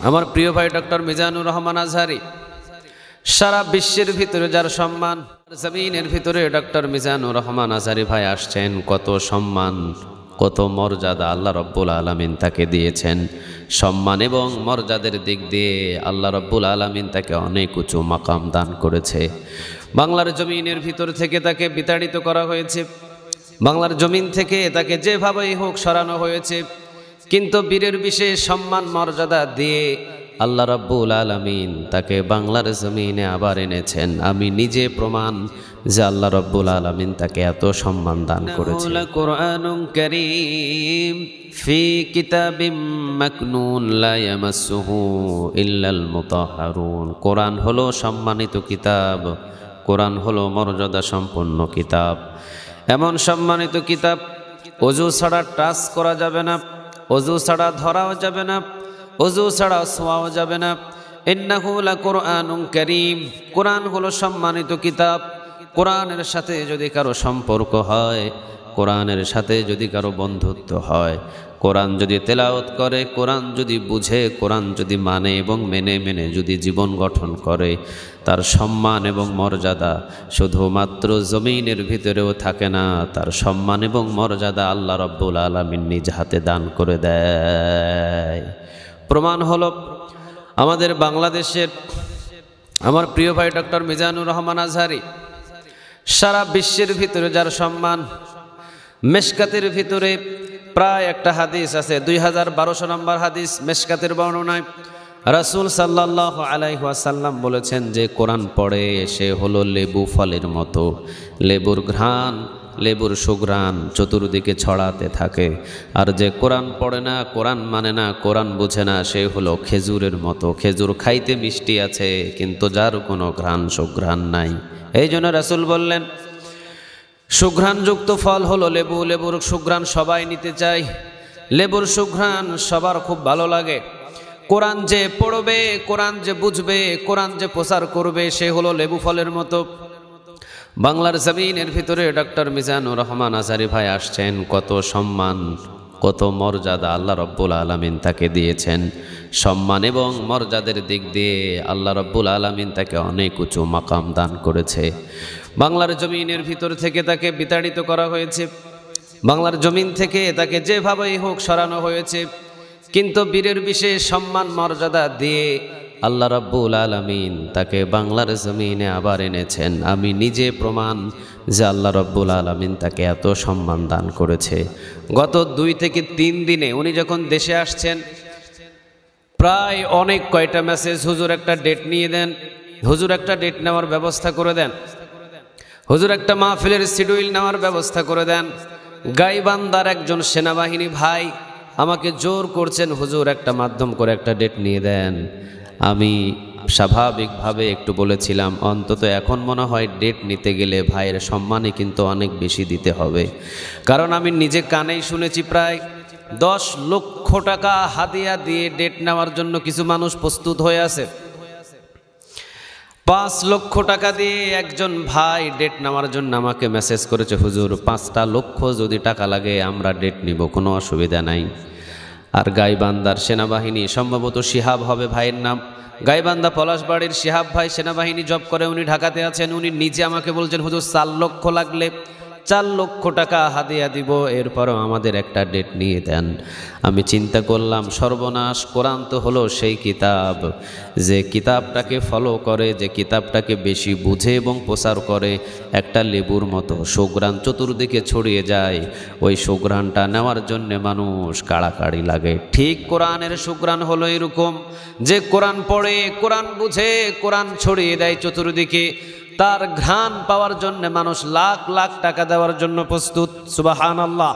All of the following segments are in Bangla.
আমার প্রিয় ভাই ডক্টর মিজানুর রহমান আজহারি, সারা বিশ্বের ভিতরে যার সম্মান, জমিনের ভিতরে ডক্টর মিজানুর রহমান আজহারি ভাই আসছেন। কত সম্মান, কত মর্যাদা আল্লাহ রব্বুল আলামিন তাকে দিয়েছেন। সম্মান এবং মর্যাদার দিক দিয়ে আল্লাহ রব্বুল আলামিন তাকে অনেক উঁচু মাকাম দান করেছে। বাংলার জমিনের ভিতর থেকে তাকে বিতাড়িত করা হয়েছে, বাংলার জমিন থেকে তাকে যেভাবেই হোক সরানো হয়েছে, কিন্তু বীরের বিশেষ সম্মান মর্যাদা দিয়ে আল্লাহ রাব্বুল আলামিন তাকে বাংলার জমিনে আবার এনেছেন। আমি নিজে প্রমাণ যে আল্লাহ রাব্বুল আলামিন তাকে এত সম্মান দান করেছেন। কুরআনুন কারীম ফি কিতাবিম মাকনুন লা ইয়ামাসসুহু ইল্লাল মুতাহহারুন। কোরআন হলো সম্মানিত কিতাব, কোরআন হলো মর্যাদা সম্পন্ন কিতাব। এমন সম্মানিত কিতাব ওযু ছাড়া টাচ করা যাবে না, ওযু ছাড়া ধরাও যাবে না, ওযু ছাড়া ছোঁয়াও যাবে না। ইন্নাহু লাকুরআনুন কারীম। কোরআন হলো সম্মানিত কিতাব। কোরআনের সাথে যদি কারো সম্পর্ক হয়, কোরআনের সাথে যদি কারো বন্ধুত্ব হয়, কোরআন যদি তেলাওয়াত করে, কোরআন যদি বুঝে, কোরআন যদি মানে এবং মেনে মেনে যদি জীবন গঠন করে, তার সম্মান এবং মর্যাদা শুধুমাত্র জমিনের ভিতরেও থাকে না, তার সম্মান এবং মর্যাদা আল্লাহ রাব্বুল আলামিন নিজ হাতে দান করে দেয়। প্রমাণ হলো আমাদের বাংলাদেশের আমার প্রিয় ভাই ডক্টর মিজানুর রহমান আজহারি, সারা বিশ্বের ভিতরে যার সম্মান। মেশকাতের ভিতরে প্রায় একটা হাদিস আছে, ২১২০ নম্বর হাদিস মেশকাতের বর্ণনায় রাসূল সাল্লাল্লাহু আলাইহি ওয়াসাল্লাম বলেছেন যে কোরআন পড়ে সে হলো লেবু ফলের মতো। লেবুর ঘ্রাণ, লেবুর সুঘ্রাণ চতুর্দিকে ছড়াতে থাকে। আর যে কোরআন পড়ে না, কোরআন মানে না, কোরআন বুঝে না, সে হলো খেজুরের মতো। খেজুর খাইতে মিষ্টি আছে কিন্তু যার কোনো ঘ্রাণ সুঘ্রাণ নাই। এই জন্য রাসূল বললেন সুঘ্রাণযুক্ত ফল হলো লেবু। লেবুর সুঘ্রাণ সবাই নিতে চায়, লেবুর সুঘ্রাণ সবার খুব ভালো লাগে। কোরআন যে পড়বে, কোরআন যে বুঝবে, কোরআন যে প্রচার করবে, সে হলো লেবু ফলের মতো। বাংলার জমিনের ভিতরে ডক্টর মিজানুর রহমান আজহারি ভাই আসছেন। কত সম্মান, কত মর্যাদা আল্লাহ রব্বুল আলামিন তাকে দিয়েছেন। সম্মান এবং মর্যাদার দিক দিয়ে আল্লাহ রব্বুল আলামিন তাকে অনেক উঁচু মাকাম দান করেছে। বাংলার জমিনের ভিতর থেকে তাকে বিতাড়িত করা হয়েছে, বাংলার জমিন থেকে তাকে যেভাবেই হোক সরানো হয়েছে, কিন্তু বীরের বিশেষ সম্মান মর্যাদা দিয়ে আল্লাহ রাব্বুল আলামিন তাকে বাংলার জমিনে আবার এনেছেন। আমি নিজে প্রমাণ যে আল্লাহ রাব্বুল আলামিন তাকে এত সম্মান দান করেছে। গত ২ থেকে ৩ দিনে উনি যখন দেশে আসছেন, প্রায় অনেক কয়টা মেসেজ, হুজুর একটা ডেট নিয়ে দেন, হুজুর একটা ডেট নেওয়ার ব্যবস্থা করে দেন, হুজুর একটা মাহফিলের শিডিউল নেওয়ার ব্যবস্থা করে দেন। গাইবান্ধার একজন সেনাবাহিনী ভাই আমাকে জোর করছেন, হুজুর একটা মাধ্যম করে একটা ডেট নিয়ে দেন। আমি স্বাভাবিকভাবে একটু বলেছিলাম অন্তত এখন মনে হয় ডেট নিতে গেলে ভাইয়ের সম্মানে কিন্তু অনেক বেশি দিতে হবে। কারণ আমি নিজে কানেই শুনেছি প্রায় ১০ লক্ষ টাকা হাদিয়া দিয়ে ডেট নেওয়ার জন্য কিছু মানুষ প্রস্তুত হয়ে আছে। ৫ লক্ষ টাকা দিয়ে একজন ভাই ডেট নেওয়ার জন্য আমাকে মেসেজ করেছে, হুজুর ৫টা লক্ষ যদি টাকা লাগে আমরা ডেট নিব, কোনো অসুবিধা নাই। আর গাইবান্ধার সেনাবাহিনী, সম্ভবত শিহাব হবে ভাইয়ের নাম, গাইবান্ধা পলাশবাড়ির শিহাব ভাই সেনাবাহিনী জব করে, উনি ঢাকাতে আছেন। উনি নিজে আমাকে বলছেন হুজুর ৪ লক্ষ লাগলে ৪ লক্ষ টাকা হাদিয়া দিব, এরপরও আমাদের একটা ডেট নিয়ে দেন। আমি চিন্তা করলাম সর্বনাশ, কোরআন তো হলো সেই কিতাব যে কিতাবটাকে ফলো করে, যে কিতাবটাকে বেশি বুঝে এবং প্রচার করে, একটা লেবুর মতো সুঘ্রাণ চতুর্দিকে ছড়িয়ে যায়। ওই সুঘ্রাণটা নেওয়ার জন্যে মানুষ কাড়াকাড়ি লাগে। ঠিক কোরআনের সুঘ্রাণ হলো এরকম, যে কোরআন পড়ে, কোরআন বুঝে, কোরআন ছড়িয়ে দেয় চতুর্দিকে, তার ঘ্রাণ পাওয়ার জন্য মানুষ লাখ লাখ টাকা দেওয়ার জন্য প্রস্তুত। সুবহানাল্লাহ।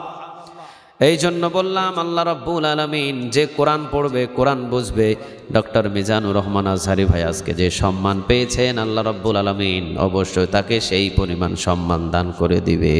এই জন্য বললাম আল্লাহ রাব্বুল আলামিন যে কোরআন পড়বে, কোরআন বুঝবে, ডক্টর মিজানুর রহমান আজহারি ভাই আজকে যে সম্মান পেয়েছেন, আল্লাহ রাব্বুল আলামিন অবশ্যই তাকে সেই পরিমাণ সম্মান দান করে দিবে।